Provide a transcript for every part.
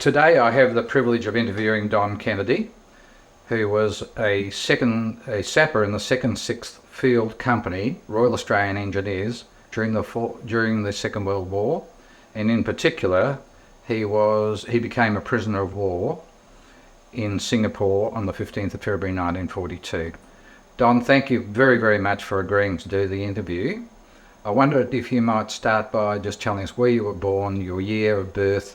Today I have the privilege of interviewing Don Kennedy, who was a sapper in the 2nd 6th Field Company, Royal Australian Engineers, during the Second World War, and in particular he became a prisoner of war in Singapore on the 15th of February 1942. Don, thank you very, very much for agreeing to do the interview. I wondered if you might start by just telling us where you were born, your year of birth,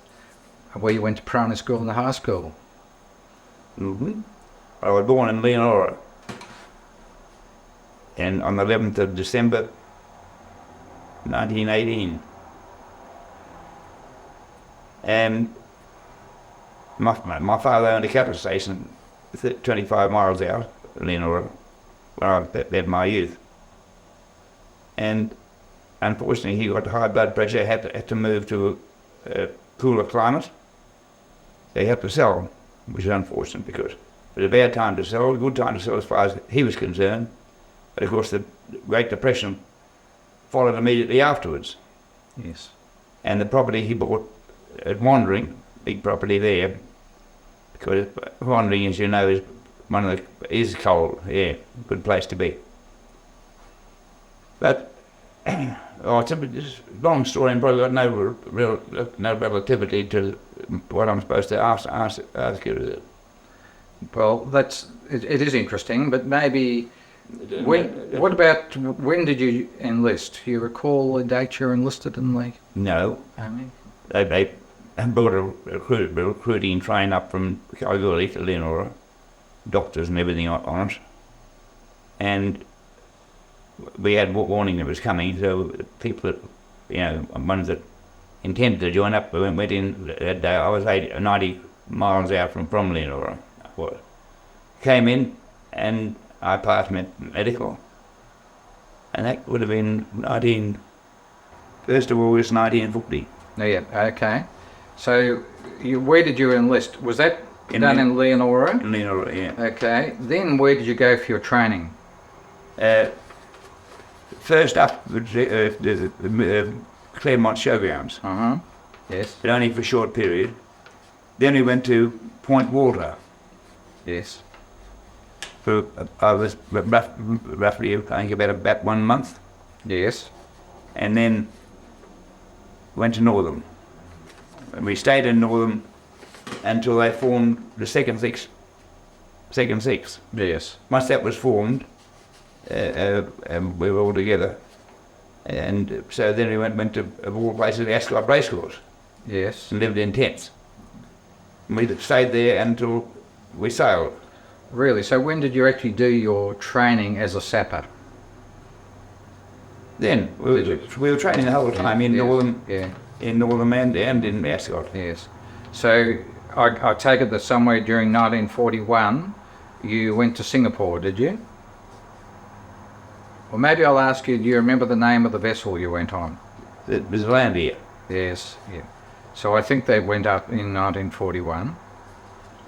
where you went to primary school and the high school. I was born in Leonora, and on the 11th of December 1918. And my father owned a cattle station 25 miles out of Leonora, where I lived my youth. And unfortunately, he got high blood pressure, had to move to a cooler climate. They had to sell, which is unfortunate because it was a bad time to sell, a good time to sell as far as he was concerned. But of course, the Great Depression followed immediately afterwards. Yes. And the property he bought at Wandering, big property there, because Wandering, as you know, is cold, yeah, good place to be. But it's a long story and probably got no relativity to what I'm supposed to ask you. Well, it is interesting, but maybe when did you enlist? Do you recall the date you were enlisted in the No. Army? They brought a recruiting train up from Kanburi to Leonora, doctors and everything on it, and we had warning it was coming, so people ones that intended to join up went in that day. I was 90 miles out from Leonora. Came in and I passed medical, and that would have been 1st of August 1940. Oh, yeah, okay. So where did you enlist? Was that done in Leonora? In Leonora, yeah. Okay. Then where did you go for your training? First up, the Claremont Showgrounds. Yes. But only for a short period. Then we went to Point Walter. Yes. I was roughly, I think, about 1 month. Yes. And then went to Northam. And we stayed in Northam until they formed the Second Six. Yes. Once that was formed, and we were all together. And so then we went to, of all places, the Ascot Racecourse. Yes. And lived in tents. And we stayed there until we sailed. Really? So when did you actually do your training as a sapper? Then we were training the whole time in Northam, in Northam and in Ascot. Yes. So I take it that somewhere during 1941 you went to Singapore, did you? Or maybe I'll ask you, do you remember the name of the vessel you went on? It was Zealandia. Yes, yeah. So I think they went up in 1941.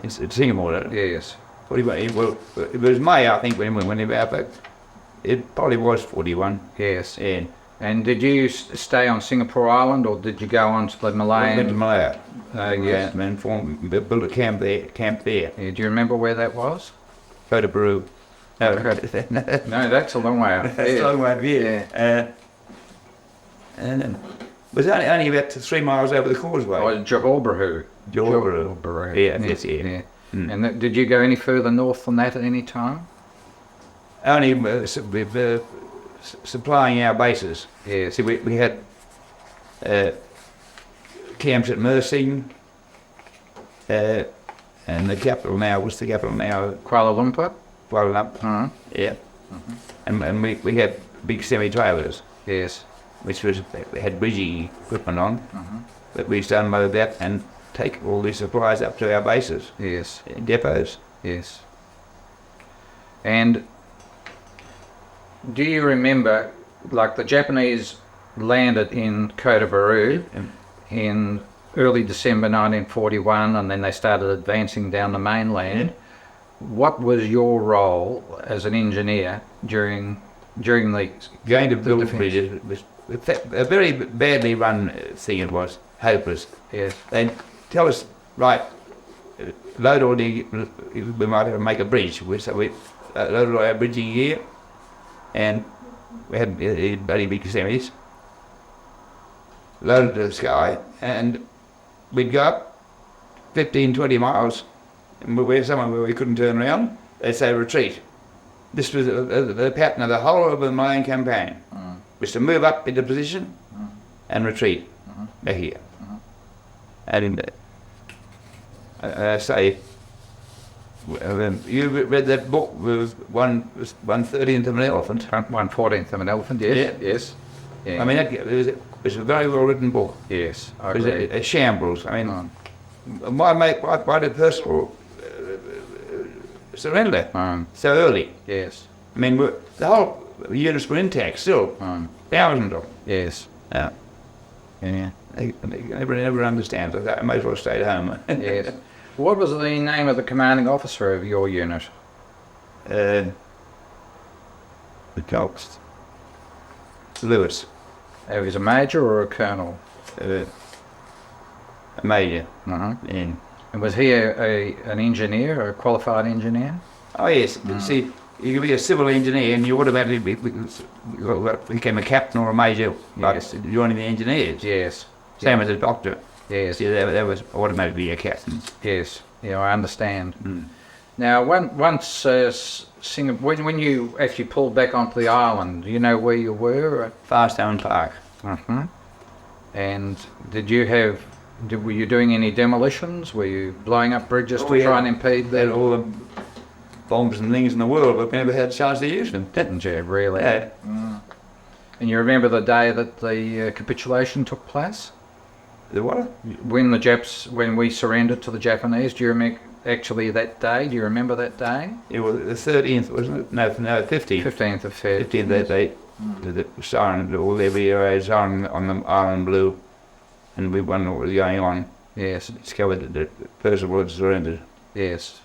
It's Singapore. Yes. 41. Well, it was May, I think, when we went about, but it probably was 41. Yes. Yeah. And did you stay on Singapore Island, or did you go on to the Malaya? We went to Malaya. Yes. And built a camp there. Yeah, do you remember where that was? POPW. No, no, that's a long way out. That's a long way out, yeah. And it was only about 3 miles over the causeway. Oh, Johor. Yeah, yes, yeah. And did you go any further north than that at any time? Only supplying our bases. Yeah. See, we had camps at Mersing, and the capital now, Kuala Lumpur? Kuala Lumpur. Yeah. And we had big semi-trailers. Yes. Which had bridging equipment on, but we used to unload that and take all these supplies up to our bases. Yes. Depots. Yes. And do you remember, like the Japanese landed in Perth in early December 1941, and then they started advancing down the mainland. What was your role as an engineer during the going to build bridges? A very badly run thing it was, hopeless. Yes. They'd tell us right, load all the, we might have to make a bridge. So we loaded all our bridging gear, and we had bloody big semis, loaded to the sky, and we'd go up 15, 20 miles, and we're somewhere where we couldn't turn around. They'd say retreat. This was the pattern of the whole of the Malayan campaign, was to move up into position and retreat back here. And say, you read that book with 1/13th of an elephant. 1/14th of an elephant, yes. Yeah. Yes. Yeah. I mean, it was a very well written book. Yes, I It was agree. a shambles. I mean, why did Percival surrender so early? Yes. I mean, the whole units were intact still, thousands of them. Yes. Yeah. Yeah. They never understand. So I might as well stay at home. Yes. What was the name of the commanding officer of your unit? The Colts. Lewis, He was a major or a colonel? a major. Uh-huh. And, And was he an engineer, a qualified engineer? oh yes, see, you could be a civil engineer and you automatically became a captain or a major by Yes. joining the engineers. Yes. Same as a doctor. Yes. See, that was automatically a captain. Yes. Yeah, I understand. Now, once when you actually pulled back onto the island, do you know where you were? Farstone Park. Uh-huh. And were you doing any demolitions? Were you blowing up bridges Oh, to yeah. try and impede They had the... all the bombs and things in the world, but we never had a chance to use them. Didn't you, really? Yeah. And you remember the day that the capitulation took place? The what? When we surrendered to the Japanese, do you remember actually that day? Do you remember that day? It was the 13th, wasn't it? No, 15th. 15th of Feb. 15th that day. The siren, all the ARAWA siren on the island blew, and we wondered what was going on. Yes. Discovered that Percival had surrendered. Yes.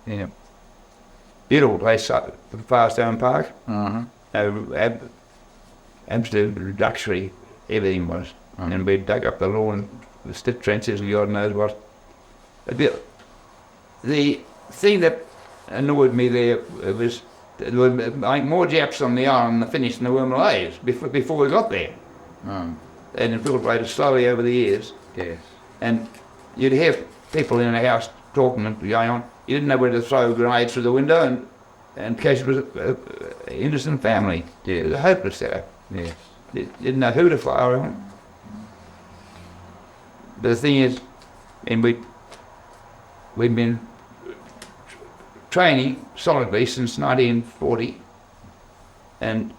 Yeah. Beautiful place, Farstone Park. Uh-huh. Absolute luxury, everything was. And we dug up the lawn, the stick trenches, and God knows what. The thing that annoyed me there was there were more Japs on the island than Finnish than there were Malays before we got there. And infiltrated slowly over the years. Yes. And you'd have people in the house talking and going on. You didn't know where to throw grenades through the window, and in case it was an innocent family. Yes. It was a hopeless setup. Yes. Didn't know who to fire on. But the thing is, and we'd been training solidly since 1940, and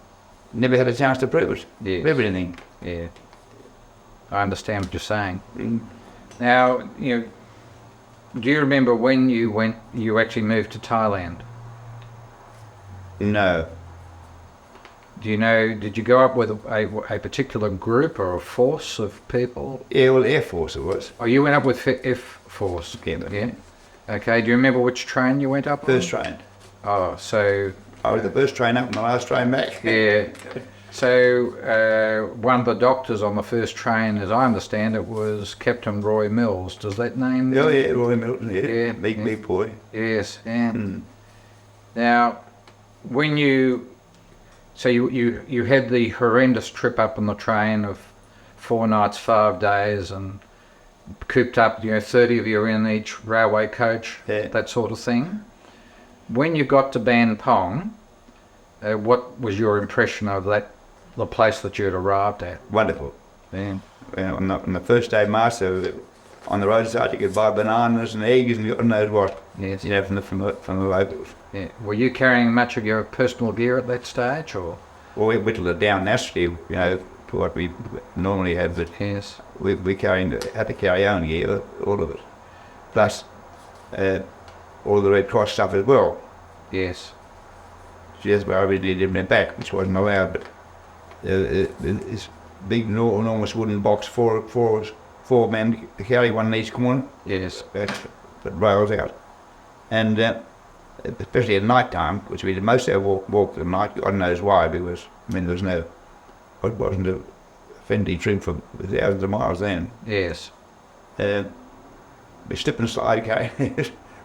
never had a chance to prove it. Yes. Prove anything. Yeah. I understand what you're saying. Now, do you remember when you actually moved to Thailand? No. Do you know, did you go up with a particular group or a force of people? Yeah, well, Air Force it was. Oh, you went up with F Force? Yeah. Okay, do you remember which train you went up First on? train. Oh, so... I was the first train up and the last train back. Yeah. So, one of the doctors on the first train, as I understand it, was Captain Roy Mills. Does that name... Oh, yeah, Roy Milton, yeah. Yeah, Big boy. Yes, yeah. Now, when you... So you had the horrendous trip up on the train of 4 nights, 5 days, and cooped up, 30 of you in each railway coach, that sort of thing. When you got to Ban Pong, what was your impression of the place that you'd arrived at? Wonderful. Yeah. On the first day march, on the roadside you could buy bananas and eggs and God knows what. Yes. From the locals. Yeah. Were you carrying much of your personal gear at that stage, or? Well, we whittled it down naturally, to what we normally had, but Yes. we had to carry our own gear, all of it. Plus, all the Red Cross stuff as well. Yes. Just where I originally did it back, which wasn't allowed, but this big, enormous wooden box, four men to carry one in each corner. Yes. That rails out. And especially at night time, which we did most of our walk at night, God knows why, because, there wasn't a friendly trip for thousands of miles then. Yes. we slip and slide, okay,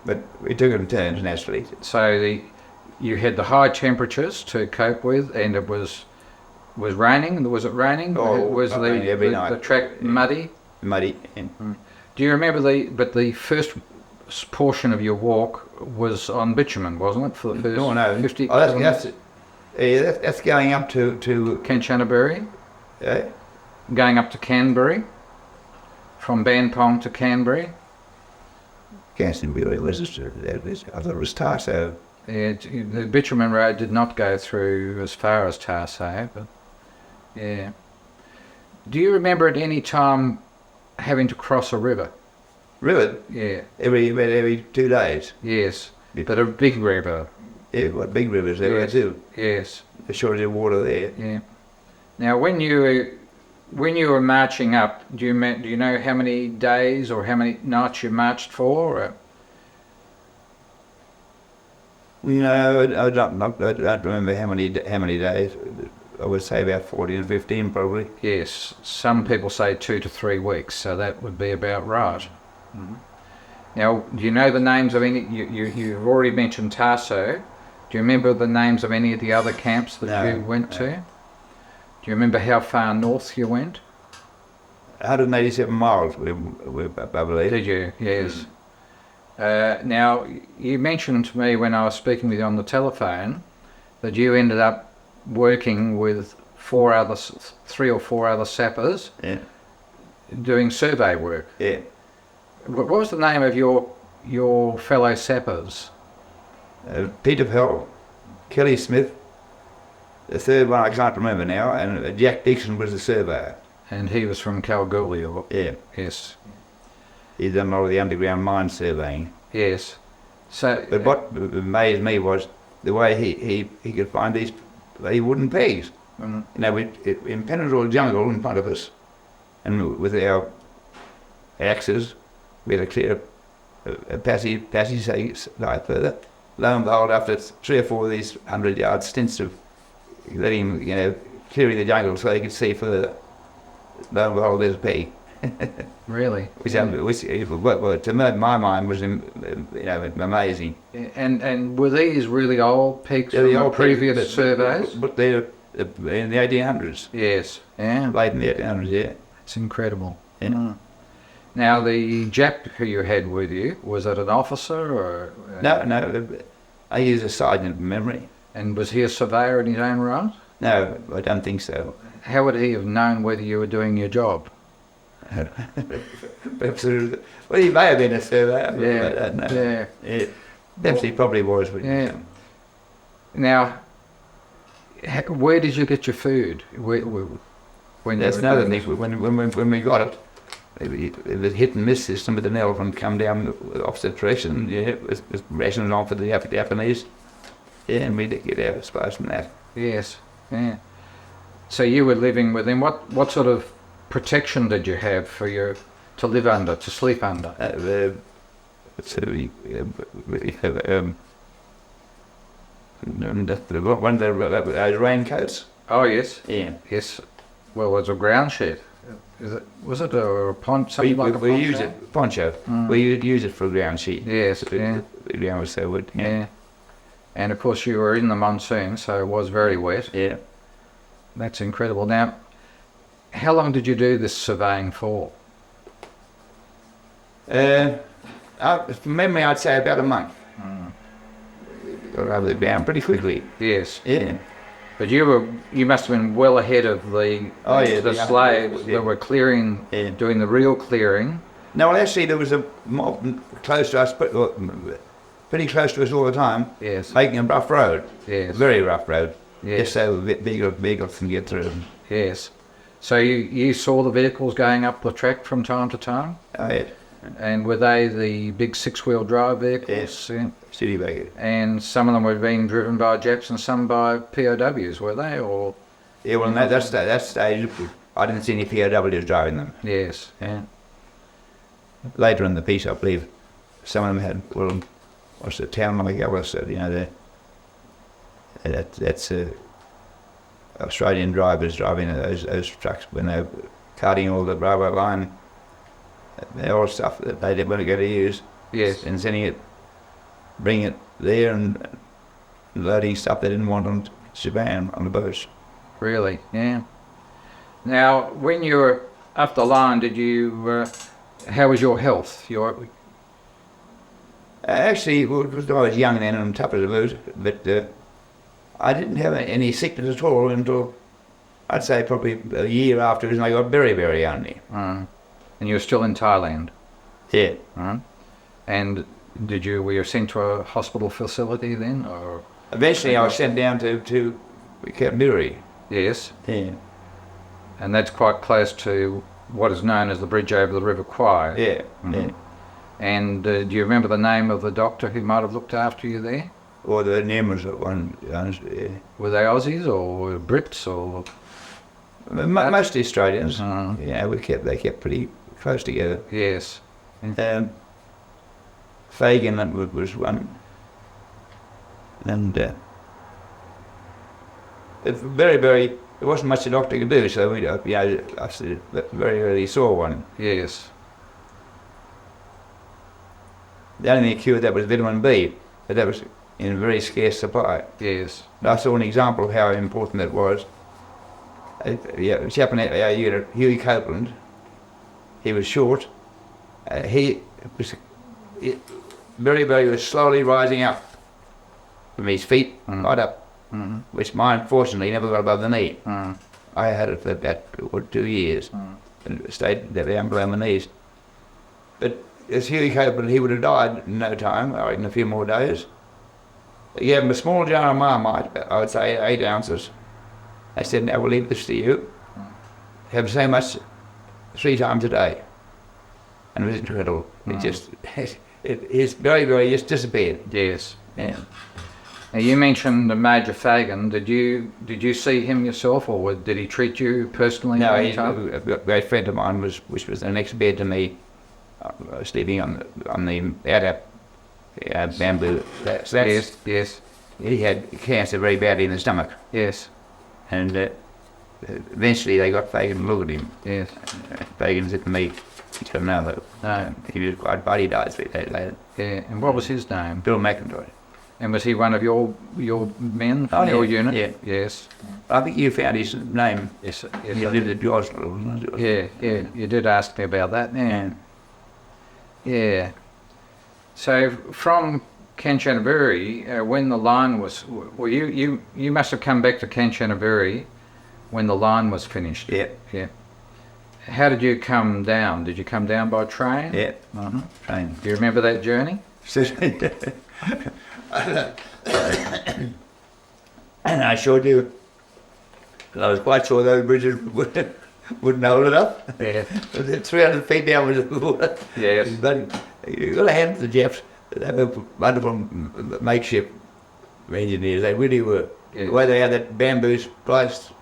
but we took it in turns naturally. So you had the high temperatures to cope with, and it was raining. Was it raining? Oh, was raining every night. the track muddy? Muddy. And Do you remember the first portion of your walk was on bitumen, wasn't it? For the first no. 50 Oh, kilometres? that's going up to Kanchanaburi, uh, going up to Kanburi, from Banpong to Kanburi. Canterbury. Was it? I thought it was Tarso. The bitumen road did not go through as far as Tarso, but yeah. Do you remember at any time having to cross a river? River. Yeah. Every 2 days. Yes. Yeah. But a big river. Yeah, what big rivers there Yes. too. Yes. The shortage of water there. Yeah. Now, when you were marching up, do you know how many days or how many nights you marched for? Or? No, I don't remember how many days. I would say about 14 or 15 probably. Yes. Some people say 2 to 3 weeks, so that would be about right. Mm-hmm. Now, do you know the names of any? You've already mentioned Tarso. Do you remember the names of any of the other camps that you went to? Do you remember how far north you went? 187 miles, I believe. Did you? Yes. Now, you mentioned to me when I was speaking with you on the telephone that you ended up working with 3 or 4 other sappers, Yeah. doing survey work. Yeah. What was the name of your fellow sappers? Peter Pell, Kelly Smith, the third one I can't remember now, and Jack Dixon was the surveyor. And he was from Kalgoorlie. Yeah. Yes. He'd done all of the underground mine surveying. Yes. So. But what amazed me was the way he could find these wooden pegs. Mm, You know, impenetrable jungle in front of us, and with our axes, we had to clear a passage like further. Lo and behold, after 3 or 4 of these 100-yard stints of letting clearing the jungle so they could see further, lo and behold, there's a peg. Really? Which to my mind was amazing. And were these really old peaks They're from the the old previous pegs, surveys? but they're in the 1800s, Yes. Yeah. late in the 1800s, yeah. It's incredible. Yeah. Mm. Now, the Jap who you had with you, was it an officer or? No, I use a sergeant from memory. And was he a surveyor in his own right? No, I don't think so. How would he have known whether you were doing your job? Perhaps, well, he may have been a surveyor. Yeah. But I don't know. Yeah. Perhaps he probably was. But Yeah. Now, where did you get your food? When that's you were another doing thing. When we got it, it was hit and miss system with an elephant come down the opposite direction. Yeah, it was rationed on for the Japanese. Yeah, and we did get our supplies from that. Yes, yeah. So you were living with him. What sort of protection did you have to live under, to sleep under? One of the raincoats. Oh yes, Yeah. yes. Well, it was a ground shed. Was it a poncho? Something like a we poncho? use it poncho. Mm. We would use it for a ground sheet. Yes, yeah, The ground was so wood. yeah. And of course, you were in the monsoon, so it was very wet. Yeah. That's incredible. Now, how long did you do this surveying for? From memory, I'd say about a month. Mm. Got over the ground pretty quickly. Yes, Yeah. but you must have been well ahead of the slaves yeah. that were clearing, Yeah. doing the real clearing. No, well, actually, there was a mob close to us, pretty close to us all the time, Yes, making a rough road. yes, Very rough road. yes, Just so vehicles can get through. yes. So you saw the vehicles going up the track from time to time? Oh, yeah. And were they the big 6-wheel drive vehicles? Yes. Yeah. City baggage. And some of them were being driven by Japs and some by POWs, were they? Or Yeah, well, that stage, I didn't see any POWs driving them. yes, yeah, Later in the piece, I believe, some of them had, well, what's the town like I said, that's Australian drivers driving those trucks when they were carting all the railway line the old stuff that they weren't going to use. Yes. And sending it, bringing it there and loading stuff they didn't want on Japan on the boats. Really? Yeah. Now, when you were up the line, did you? How was your health? Actually, because I was young then and tough as a boot, but I didn't have any sickness at all until I'd say probably a year afterwards, and I got Beriberi on me. And you were still in Thailand. Yeah. And were you sent to a hospital facility then, or? Eventually, I was sent down to Kanburi. Yes. Yeah. And that's quite close to what is known as the bridge over the River Kwai. Yeah. Yeah. And do you remember the name of the doctor who might have looked after you there? Or the name was one. Were they Aussies or Brits or? Mostly Australians. Yeah, they kept pretty close together. Yes. Fagan was one, and Beriberi, there wasn't much the doctor could do, so I very rarely saw one. Yes. The only thing that cured that was vitamin B, but that was in very scarce supply. Yes. I saw an example of how important that was. It was happening at our unit, Huey Copeland. He was short. Beriberi was slowly rising up from his feet, right up, which mine, fortunately, never got above the knee. I had it for about 2 years, and it stayed down below my knees. But as Huey Copeland, he would have died in no time, or in a few more days. He gave him a small jar of Marmite, I would say 8 ounces. I said, now we'll leave this to you. Have so much 3 times a day. And it was incredible. It just, his Beriberi just disappeared. Yes. Yeah. Now you mentioned Major Fagan. Did you see him yourself, or did he treat you personally? No, a great friend of mine which was the next bed to me, sleeping on the outer bamboo slats. Yes, yes. He had cancer very badly in the stomach. Yes. And eventually they got Fagan to look at him. Yes. Fagan said to me, he said, no, he was quite bad, he died 3 days later. Yeah, and what was his name? Bill McIntosh. And was he one of your men from your unit? Yeah. Yes. I think you found his name. Yes. He lived at Gosnell, wasn't it? Yeah. You did ask me about that. Yeah. Yeah. So from Kanchanaburi, when the line was, well, you must have come back to Kanchanaburi when the line was finished. Yeah. Yeah. How did you come down? Did you come down by train? Yeah. Train. Do you remember that journey? And I sure do. I was quite sure those bridges wouldn't hold it up. Yeah. 300 feet down was the water. Yes. But you've got to hand it to the Japs. They were wonderful makeshift engineers. They really were. Yeah. The way they had that bamboo spliced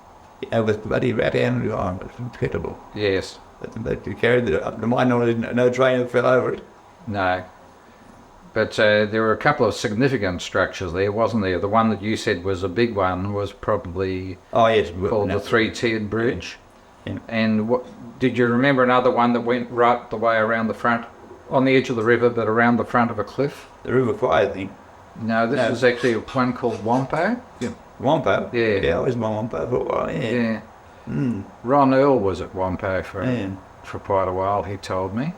with bloody rattan on, it was incredible. Yes. But you carried the mine, no train that fell over it. No. But there were a couple of significant structures there, wasn't there? The one that you said was a big one was probably called the 3-tiered bridge. Yeah. And did you remember another one that went right the way around the front, on the edge of the river, but around the front of a cliff? The River Kwai, I think. No, this was actually one called Wampo. Yeah. Wampo? Yeah. Yeah, I was in Wampo for a while, yeah. Ron Earl was at Wampo for quite a while, he told me.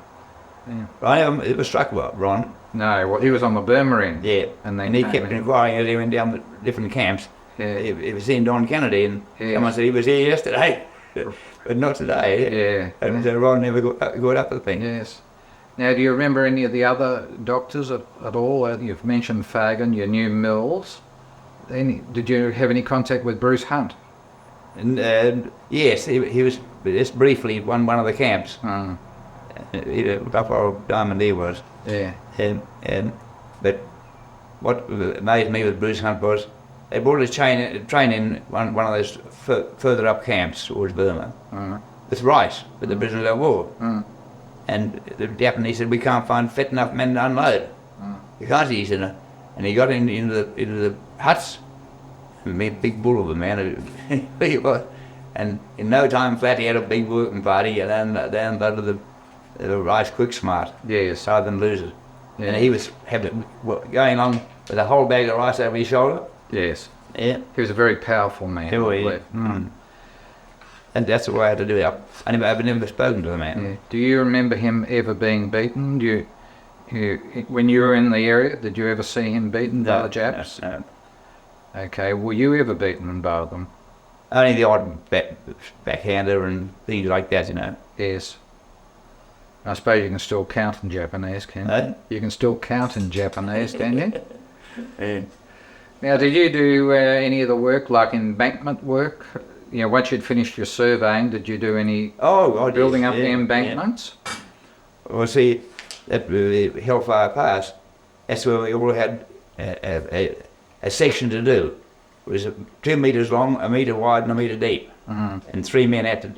Yeah. It was struck by Ron. No, well, he was on the Burma end. Yeah, and he kept inquiring as he went down the different camps. Yeah. He was seeing Don Kennedy, and someone said he was here yesterday, but not today. Yeah. And so Ron never got up the thing. Yes. Now, do you remember any of the other doctors at all? You've mentioned Fagan, you knew Mills. Did you have any contact with Bruce Hunt? And yes, he was just briefly one of the camps. Up where Diamond E was. Yeah. But what amazed me with Bruce Hunt was they brought his train in one of those further up camps towards Burma with rice for the prisoners of war. And the Japanese said, we can't find fit enough men to unload. You can't see, he said, and he got into the huts, and made a big bull of a man, he was. And in no time flat he had a big working party down to the Rice Quick Smart, Yes. Southern Losers. Yeah. And he was going along with a whole bag of rice over his shoulder. Yes. Yeah. He was a very powerful man. Who I he? believe. And that's the way I had to do it. I've never spoken to the man. Yeah. Do you remember him ever being beaten? When you were in the area, did you ever see him beaten by the Japs? No. Okay. Were you ever beaten by them? Only the odd backhander and things like that, you know. Yes. I suppose you can still count in Japanese, can you? Eh? You can still count in Japanese, can you? Yeah. Now, did you do any of the work, like embankment work? You know, once you'd finished your surveying, did you do any building up the embankments? Yeah. Well, see, at Hellfire Pass, that's where we all had a section to do. It was 2 metres long, 1 metre wide and 1 metre deep. And 3 men had to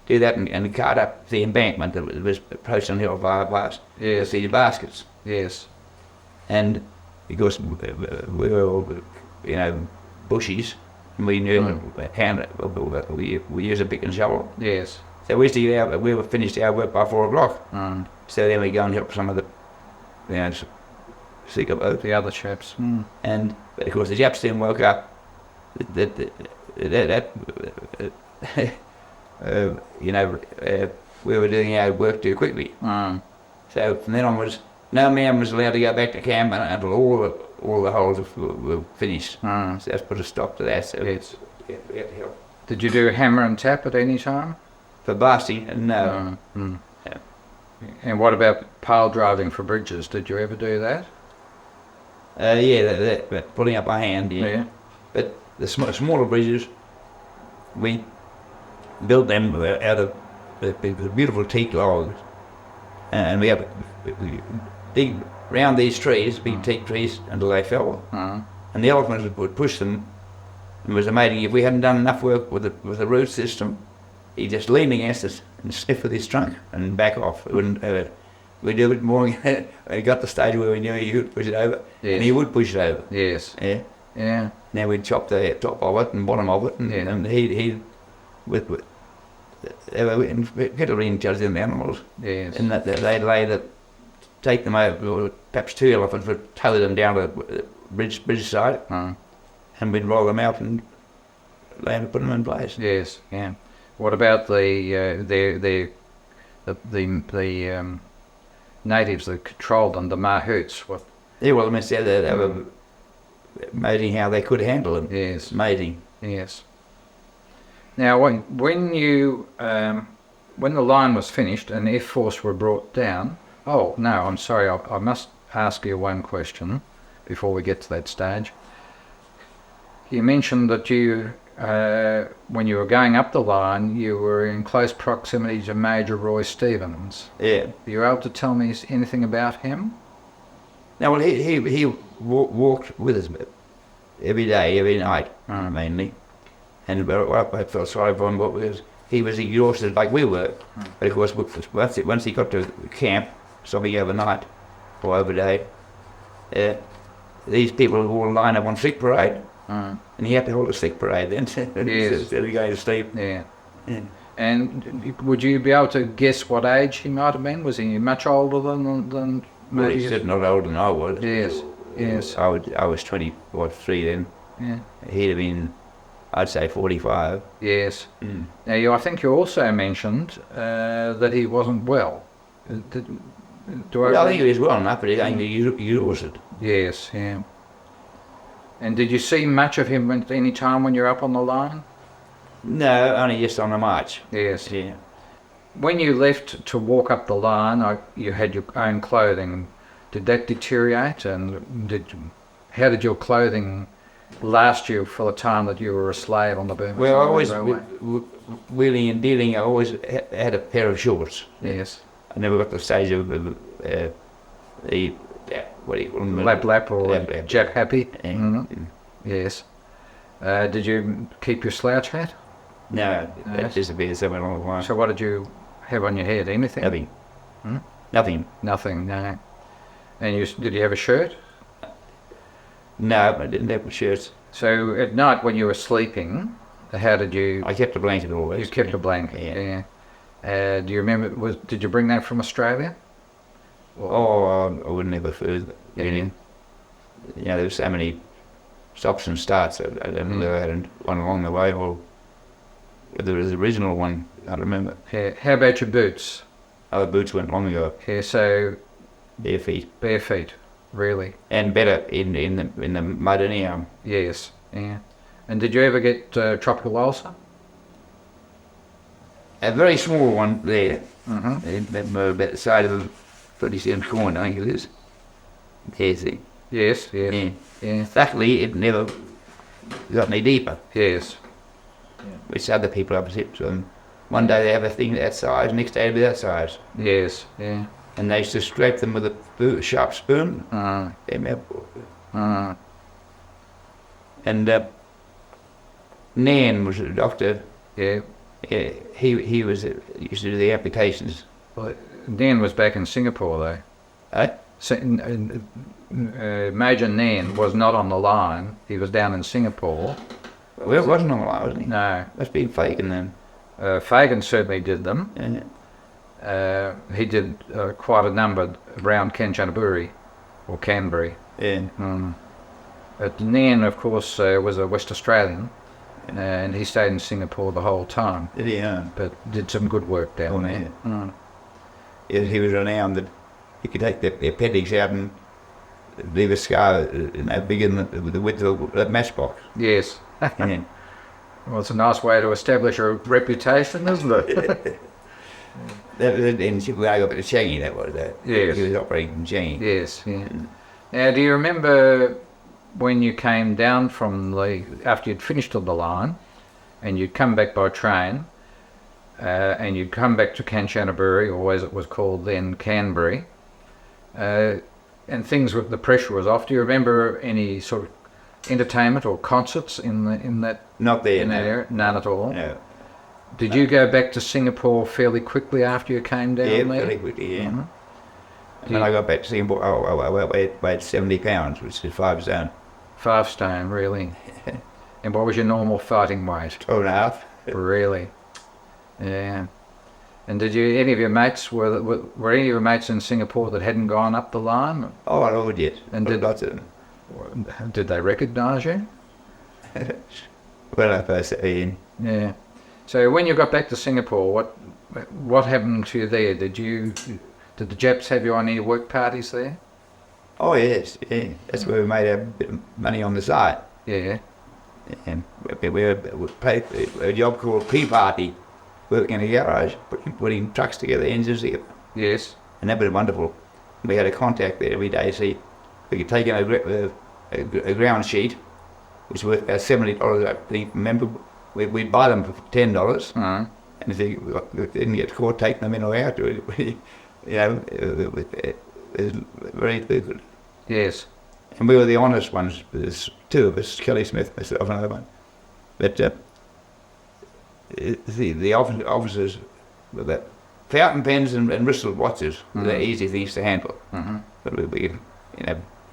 do that and cart up the embankment that was approaching Hellfire Pass. Yes. See the baskets. Yes. And because we were all, you know, bushies, and we knew we used a pick and shovel. Yes. So we were finished our work by 4 o'clock. So then we go and help some of the, you know, sick of oath. The other chaps. And of course the Japs then woke up. We were doing our work too quickly. So from then onwards, no man was allowed to go back to camp until all the holes were finished. So that's put a stop to that. So Yes. we had to help. Did you do hammer and tap at any time? For blasting, no. Yeah. And what about pile driving for bridges? Did you ever do that? But pulling up by hand, yeah. But the smaller bridges, we built them out of the beautiful teak logs, and we dig round these trees, big teak trees, until they fell. And the elephants would push them. It was amazing. If we hadn't done enough work with the root system, he'd just lean against us and sniff with his trunk and back off. It wouldn't. We'd do it more. We got to the stage where we knew he could push it over, and he would push it over. Yes. Yeah. Yeah. Now we'd chop the top of it and bottom of it, and he'd they were incredibly intelligent animals. Yes. And that they'd take them over, or perhaps 2 elephants would tow them down to the bridge side, and we'd roll them out and land and put them in place. Yes. Yeah. What about the natives that controlled them, the Mahoots? What? Yeah, well, I mean, they were amazing how they could handle them. Yes. Amazing. Yes. Now, when the line was finished and F Force were brought down. Oh no, I'm sorry. I must ask you one question before we get to that stage. You mentioned that you, when you were going up the line, you were in close proximity to Major Roy Stevens. Yeah. Are you able to tell me anything about him? Now, well, he walked with us every day, every night, mainly. And what I felt sorry for him was he was exhausted like we were. But of course, once he got to camp, stopping overnight or overday, these people would all line up on sick parade. And he had to hold a sick parade then instead of going to sleep. Yeah. And would you be able to guess what age he might have been? Was he much older than Well, he's certainly not older than I was. Yes, yes. I was 23 then. Yeah. He'd have been, I'd say, 45. Yes. Now, I think you also mentioned that he wasn't well. I think he was well enough, but he was it. Yes, yeah. And did you see much of him at any time when you're up on the line? No, only just on the march. Yes. Yeah. When you left to walk up the line, you had your own clothing. Did that deteriorate? And how did your clothing last you for the time that you were a slave on the Burma? Well, I always, wheeling and dealing, I always had a pair of shorts. Yes. I never got to the stage of the, what do you call them? Lap or Lap. Jap happy? Yeah. Yes. Did you keep your slouch hat? No, that disappeared somewhere along the line. So what did you have on your head? Anything? Nothing. Hmm? Nothing. Nothing, no. And did you have a shirt? No, I didn't have shirts. So at night when you were sleeping, how did you... I kept a blanket always. You kept a blanket, Yeah. Do you remember? Did you bring that from Australia? I wouldn't have preferred it. Really. You know, there were so many stops and starts. I don't know had one along the way, or there was the original one. I remember. Yeah. How about your boots? Other boots went long ago. Yeah. So Bare feet. bare feet, really. And better in the mud anyhow. Yes. Yeah. And did you ever get tropical ulcer? A very small one there. Mm-hmm. About the side of a 30-cent coin, I think it is. There's it. Yes. Yes. Yeah. Yeah. Luckily, it never got any deeper, Yes. which other people upset. So one day they have a thing that size, next day it'll be that size. Yes. Yeah. And they used to scrape them with a sharp spoon. Uh, uh, And Nan was a doctor. yeah. Yeah, he was used to do the amputations. Well, Dan was back in Singapore though. Eh? Major Nan was not on the line. He was down in Singapore. Well, it wasn't on the line, wasn't he? No. Must be Fagan then. Fagan certainly did them. Yeah. He did quite a number around Kanburi or Canberra. Yeah. But Nan, of course, was a West Australian, and he stayed in Singapore the whole time. Yeah. But did some good work down there. Yeah. Yeah, he was renowned that he could take the appendix out and leave a scar big in the width of that matchbox. Yes. Yeah. Well, it's a nice way to establish a reputation, isn't it? In Chicago, but the Changi, that was that. Yes. He was operating in Changi. Yes, yeah. Now, do you remember when you came down from after you'd finished on the line, and you'd come back by train, and you'd come back to Kanchanaburi, or as it was called then, Canberra, and the pressure was off. Do you remember any sort of entertainment or concerts in that Not there, in that area? None at all. No. Did you go back to Singapore fairly quickly after you came down Yeah, there? very quickly, yeah. Mm-hmm. And when I got back to Singapore, I weighed 70 pounds, which is 5 stone. 5 stone, really. And what was your normal fighting weight? 2.5. Really? Yeah. And did any of your mates, were any of your mates in Singapore that hadn't gone up the line? Oh, I would yet. And Lots of them. Did they recognise you? Well, I first in. Yeah. So when you got back to Singapore, what happened to you there? Did the Japs have you on any work parties there? Oh yes, yeah. That's where we made a bit of money on the side. Yeah. And we played a job called Tea Party, working in a garage, putting trucks together, engines together. Yes. And that was wonderful. We had a contact there every day, see, we could take in a ground sheet, which was worth about $70, I think. Remember, we'd buy them for $10, Mm. and if they didn't get caught taking them in or out, it was very good. Yes. And we were the honest ones. There's 2 of us, Kelly Smith, myself, and another one. But the officers were that fountain pens and wristlet watches were the easy things to handle. Mm-hmm. But we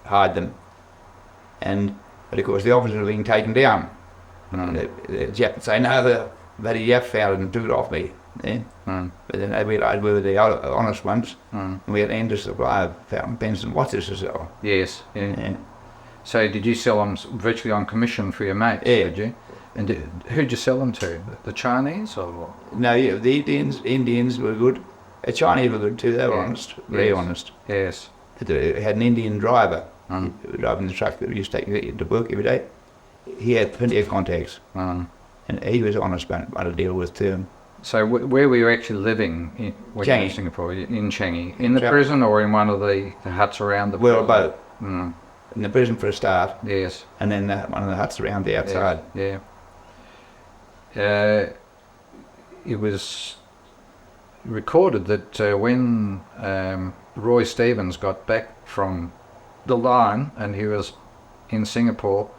hide them. But of course the officers were being taken down. The Jap would say, no, the bloody Jap found it and took it off me. Yeah? Mm. But then they realised we were the honest ones, Mm. and we had an endless supply of fountain pens and watches as well. Yes. Yeah. Yeah. So did you sell them virtually on commission for your mates? Yeah. Did you? And who'd you sell them to? The Chinese or what? No, yeah, the Indians were good. The Chinese were good too. They were Yeah. honest, very Yes. honest. Yes. They had an Indian driver Mm. driving the truck that we used to take to work every day. He had plenty of contacts, Mm. and he was honest about to deal with too. So where were you actually living when you were in Changi. Singapore? In Changi? In the Changi. prison or in one of the huts around the Well, prison? both. Mm. In the prison for a start, Yes. and then one of the huts around the outside. Yes. Yeah. It was recorded that when Roy Stevens got back from the line and he was in Singapore,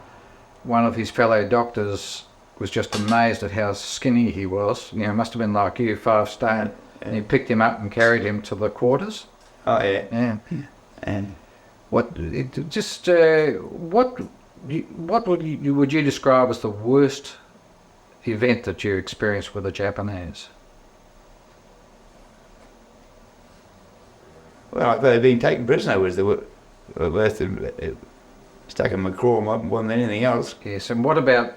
one of his fellow doctors was just amazed at how skinny he was. You know, must have been like you, 5 stone. And he picked him up and carried him to the quarters. Oh yeah. Yeah. And What would you describe as the worst event that you experienced with the Japanese? Well, they've been taken prisoner was the worst. Stuck in my craw more than anything else. Yes, and what about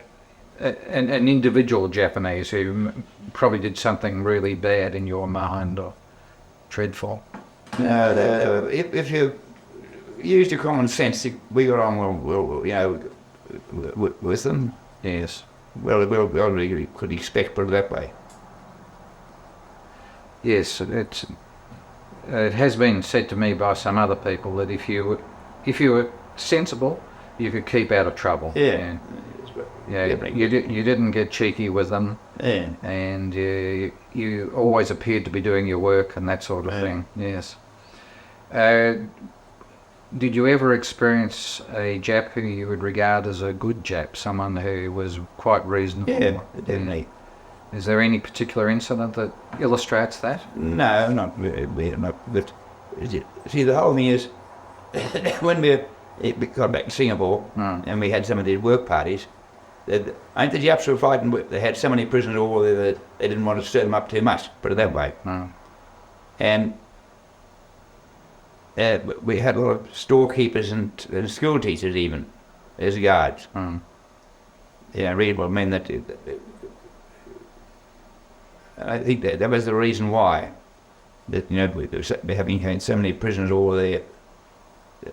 an individual Japanese who probably did something really bad in your mind or dreadful? No, if you used your common sense, we got on well, you know, with them. Yes. Well, we could expect, put it that way. Yes, it has been said to me by some other people that if you were sensible, you could keep out of trouble. Yeah. You didn't get cheeky with them. Yeah. And you always appeared to be doing your work and that sort of thing. Yes. Did you ever experience a Jap who you would regard as a good Jap, someone who was quite reasonable? Yeah, definitely. Is there any particular incident that illustrates that? No, not but see, the whole thing is, when we got back to Singapore and we had some of these work parties, ain't the Japs were fighting, they had so many prisoners of war there that they didn't want to stir them up too much, put it that way. And we had a lot of storekeepers and school teachers even as guards. Yeah, reasonable men that I think that was the reason why. That, you know, having had so many prisoners all there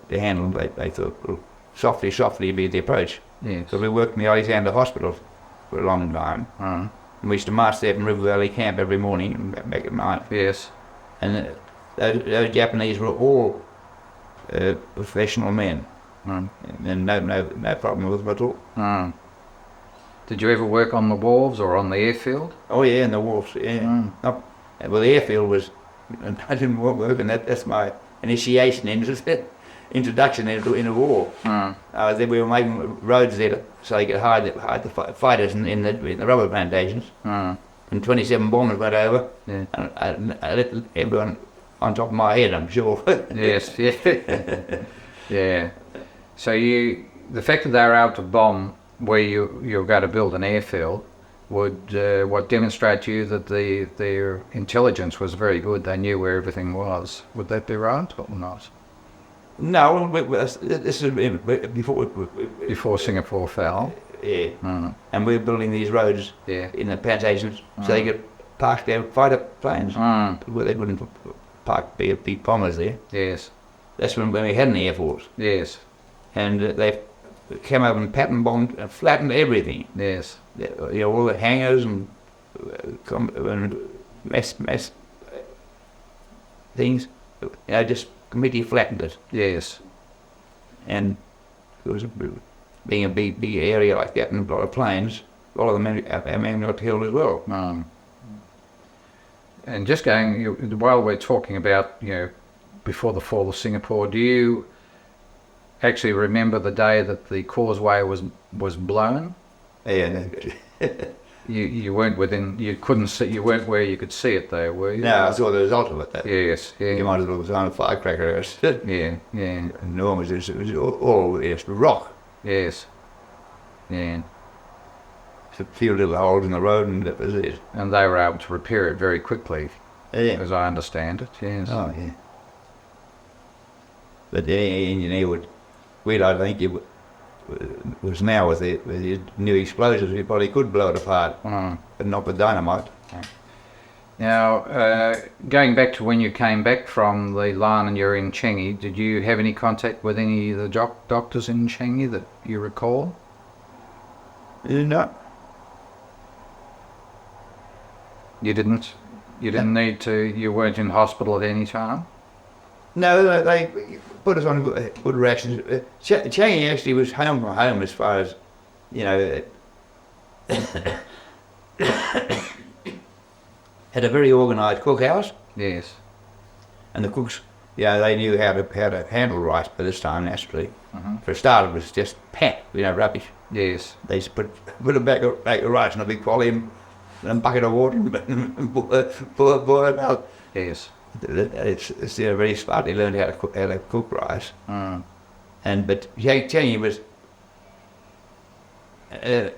to handle, they thought, well, softly be the approach. Yes. So we worked in the Alexander Hospital for a long time. And we used to march there from River Valley Camp every morning and back at night. Yes. And those Japanese were all professional men. And no problem with them at all. Did you ever work on the wharves or on the airfield? Oh yeah, in the wharves, yeah. Well, the airfield was, I didn't work, and that's my initiation introduction into war. Then we were making roads there so they could hide the fighters in the rubber plantations. And 27 bombers went over. Yeah. And I let everyone on top of my head, I'm sure. Yes, yeah. Yeah. So the fact that they were able to bomb where you're going to build an airfield would what demonstrate to you that their intelligence was very good. They knew where everything was. Would that be right or not? No, this is before Singapore fell. Yeah. And we were building these roads in the plantations so they could park their fighter planes. They wouldn't park big bombers there. Yes. That's when we had an air force. Yes. And they came over and pattern bombed and flattened everything. Yes. You know, all the hangars and mass things. You know, just completely flattened it. Yes. And it was being a big area like that and a lot of planes, a lot of them our men got killed as well. And just going, while we're talking about, you know, before the fall of Singapore, do you actually remember the day that the causeway was blown? Yeah. You weren't within, you couldn't see, you weren't where you could see it though, were you? No, I saw the result of it though. Yes, yeah. You might as well have on a firecracker. Yeah, yeah. Enormous, it was all just rock. Yes. Yeah. A few little holes in the road and that was it. And they were able to repair it very quickly, as I understand it, yes. Oh, yeah. But the engineer I think it was now with his new explosives, he probably could blow it apart, but not with dynamite. Now, going back to when you came back from the line and you're in Changi, did you have any contact with any of the doctors in Changi that you recall? No. You didn't? You didn't need to, you weren't in hospital at any time? No, they put us on good rations. Changi actually was home from home as far as, you know, had a very organised cookhouse. Yes. And the cooks, yeah, they knew how to handle rice by this time, naturally. For a start, it was just pat, you know, rubbish. Yes. They just put a bag of rice in a big volume and a bucket of water and boil it out. Yes. It's very smart. They learned how to cook rice. But Changi was, as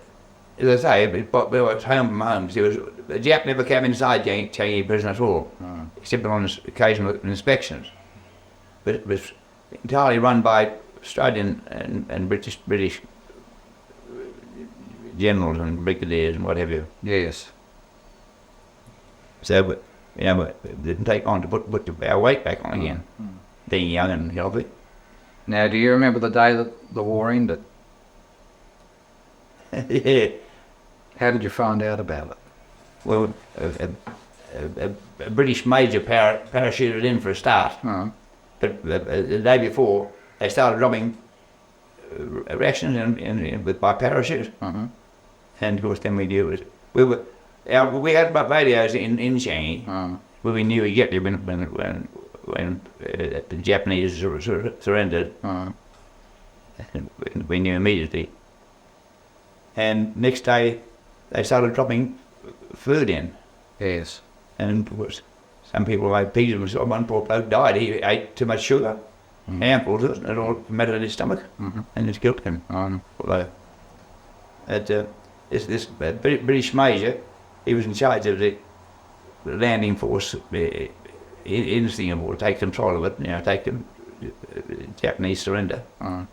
I say, it was home from home. The Jap never came inside Changi prison at all, except on occasional inspections. but it was entirely run by Australian and British generals and brigadiers and what have you. Yes. So, it didn't take long to put our weight back on again, being young and healthy. Now, do you remember the day that the war ended? Yeah. How did you find out about it? Well, a British major parachuted in for a start, but the day before they started dropping rations by parachute, and of course then we knew it. We had radios in Changi, where we knew exactly when the Japanese surrendered. We knew immediately. And next day they started dropping food in. Yes. And of course, some people ate pizza. One poor bloke died. He ate too much sugar, handfuls of it, and it all melted in his stomach, and it killed him. Although, this British major, he was in charge of the landing force in Singapore to take control of it, take the Japanese surrender. And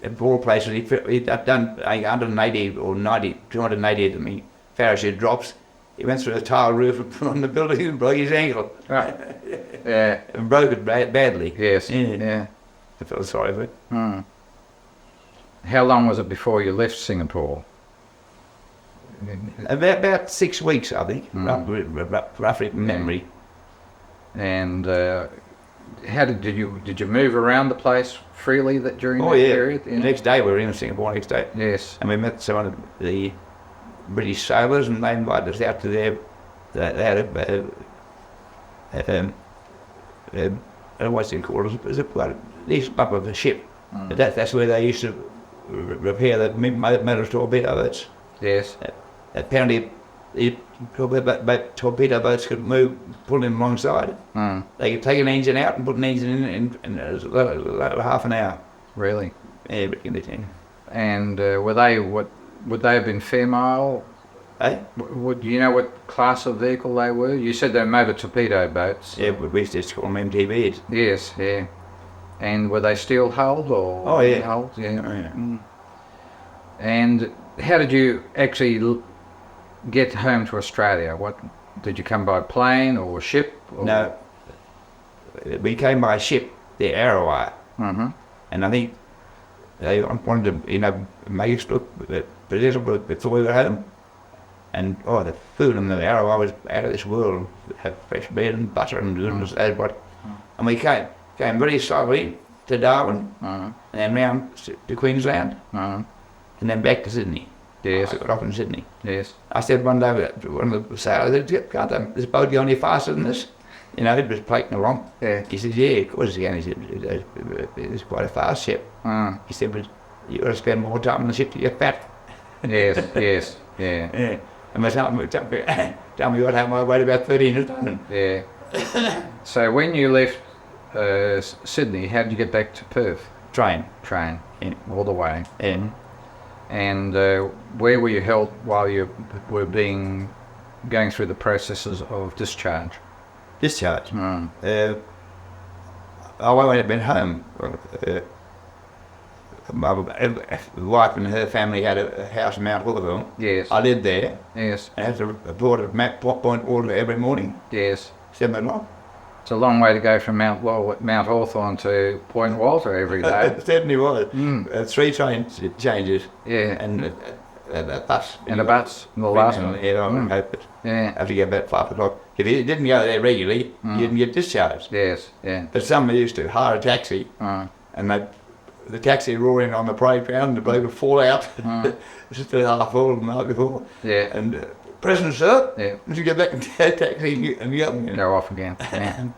of all places, he'd done 180 or 280 parachute drops. He went through a tile roof on the building and broke his ankle. Right. Yeah. And broke it badly. Yes. Yeah. I felt sorry for it. How long was it before you left Singapore? About 6 weeks, I think, roughly from memory. And how did you move around the place freely during that period? The next day we were in Singapore. Next day. Yes. And we met some of the British sailors, and they invited us out to their. They had what's it called? It was a decent up of a ship. That's where they used to repair the metal torpedo boats. Yes. Apparently, torpedo boats could pull them alongside. They could take an engine out and put an engine in half an hour. Really? Yeah, but in the thing. And would they have been Fairmile? Eh? Do you know what class of vehicle they were? You said they're motor torpedo boats. Yeah, we used to call them MTVs. Yes, yeah. And were they steel hulled or? Oh yeah. Hulled? Yeah. Oh, yeah. And how did you actually get home to Australia? What did you come by plane or ship? Or? No, we came by ship, the ARAWA, and I think they wanted to, make us look presentable before we were home. And the food in the ARAWA was out of this world. We had fresh bread and butter and goodness as what. And we came very slowly to Darwin, and then round to Queensland, and then back to Sydney. Yes. I got off in Sydney. Yes. I said one day to one of the sailors, "Can't this boat go any faster than this?" It was plating along. Yeah. He said, "Yeah, of course it can." He said, "It's quite a fast ship." He said, "But you got to spend more time on the ship to get fat." Yes. Yes. Yeah. Yeah. And my tell me what happened. I weighed about 13 stone. Yeah. So when you left Sydney, how did you get back to Perth? Train. Yeah. All the way. And And where were you held while you were going through the processes of discharge? Discharge. I went have been home. My wife and her family had a house in Mount Hawthorn. Yes. I lived there. Yes. I had to report at Point Water every morning. Yes. 7 o'clock. It's a long way to go from Mount Hawthorn to Point Walter every day. It certainly was. 3 train changes. Yeah. And a bus. And a bus. And the last one. Yeah. Have to get about 5 o'clock. If you didn't go there regularly, you didn't get discharged. Yes. Yeah. But some used to hire a taxi, and the taxi roar in on the parade ground, and the bloke would fall out. Just still half full the night before. Yeah. And present, sir. Yeah. And you get back in the taxi and you go. Go off again. Yeah.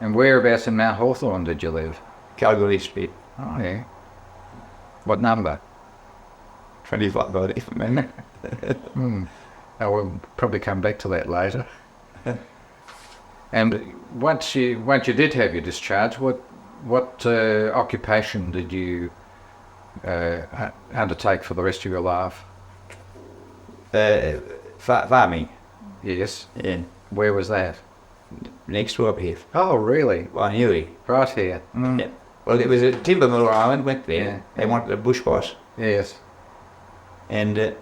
And whereabouts in Mount Hawthorn did you live? Kalgoorlie Street. Oh yeah. What number? 25 by if I remember. I will probably come back to that later. And once you did have your discharge, what occupation did you undertake for the rest of your life? Farming. Yes. Yeah. Where was that? next door up here. Oh, really? Waitanui. Right here. Mm. Yeah. Well, it was a timber mill I went there. Yeah. They wanted a bush boss. Yes. And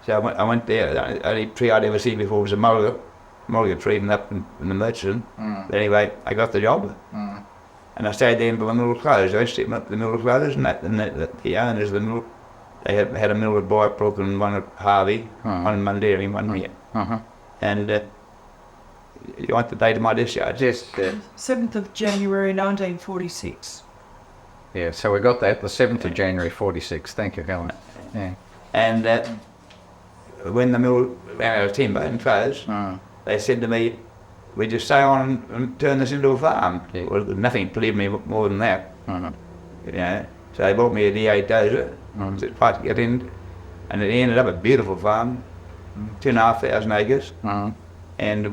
so I went there. The only tree I'd ever seen before was a mulga tree up in the Murchison. But anyway, I got the job. And I stayed there until the mill closed. I went to the mill closed, and the owners of the mill, they had a mill at Boyabrook and one at Harvey, one in Mundaring, one here. And you want the date of my discharge? Yes. 7th of January 1946. Yeah, so we got that, the 7th of January 46. Thank you, Helen. Yeah. And when the mill ran out of timber and closed, they said to me, we just stay on and turn this into a farm. Yeah. Well, nothing pleased me more than that. You know, so they bought me a D8 dozer, to try to get in, and it ended up a beautiful farm, 2,500 acres. And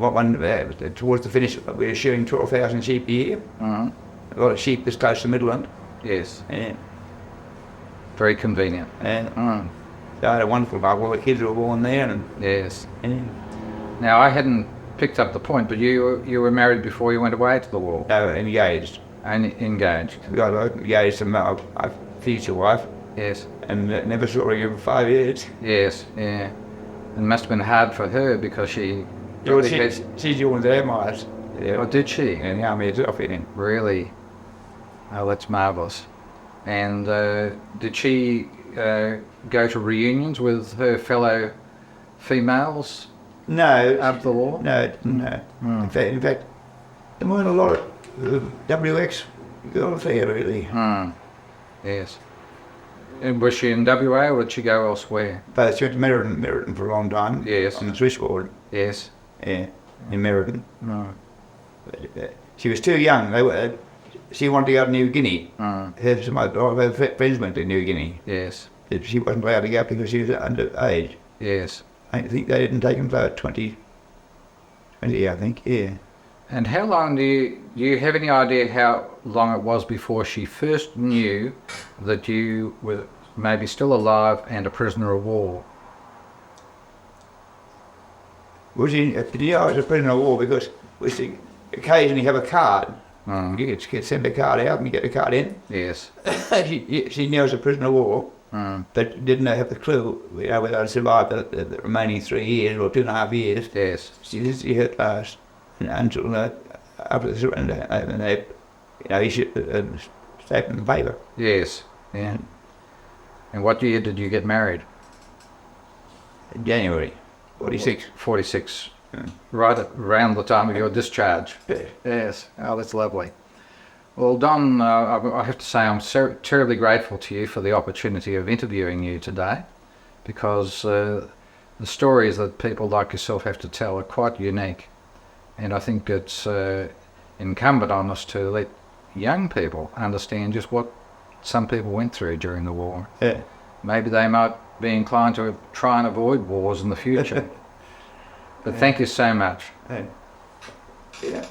towards the finish, we were shooting 12,000 sheep a year. A lot of sheep this close to Midland. Yes. Yeah. Very convenient. And so I had a wonderful life. All the kids were born there. And Yes. and Now, I hadn't picked up the point, but you were married before you went away to the war they were engaged. and engaged. We got engaged to my future wife, Yes. and never saw her again for 5 years. Yes. Yeah. It must have been hard for her because she. Well, she joined the MIs. Oh, did she? And the army itself, yeah. Really? Oh, that's marvellous. And did she go to reunions with her fellow females No. after the war? No. In fact, there weren't a lot of WX girls there, really. Yes. And was she in WA or did she go elsewhere? But she went to Meriden for a long time. Yes. On the switchboard. Yes. Yeah, in Meriden. No. She was too young. She wanted to go to New Guinea. Some of her friends went to New Guinea. Yes. She wasn't allowed to go because she was underage. Yes. I think they didn't take him for 20, I think, yeah. And how long do you have any idea how long it was before she first knew that you were maybe still alive and a prisoner of war? Was he? I was a prisoner of war because we should occasionally have a card. You could send a card out and you get a card in. Yes. She knew I was a prisoner of war, but didn't have the clue whether I'd survived the remaining 3 years or 2.5 years. Yes. She hurt last until after the surrender, and they, issued a statement in favour. Yes. Yeah. And what year did you get married? January 46. 46. Right around the time of your discharge. Yeah. Yes. Oh, that's lovely. Well, Don, I have to say I'm terribly grateful to you for the opportunity of interviewing you today, because the stories that people like yourself have to tell are quite unique. And I think it's incumbent on us to let young people understand just what some people went through during the war. Yeah. Maybe they might be inclined to try and avoid wars in the future. But thank you so much. Yeah.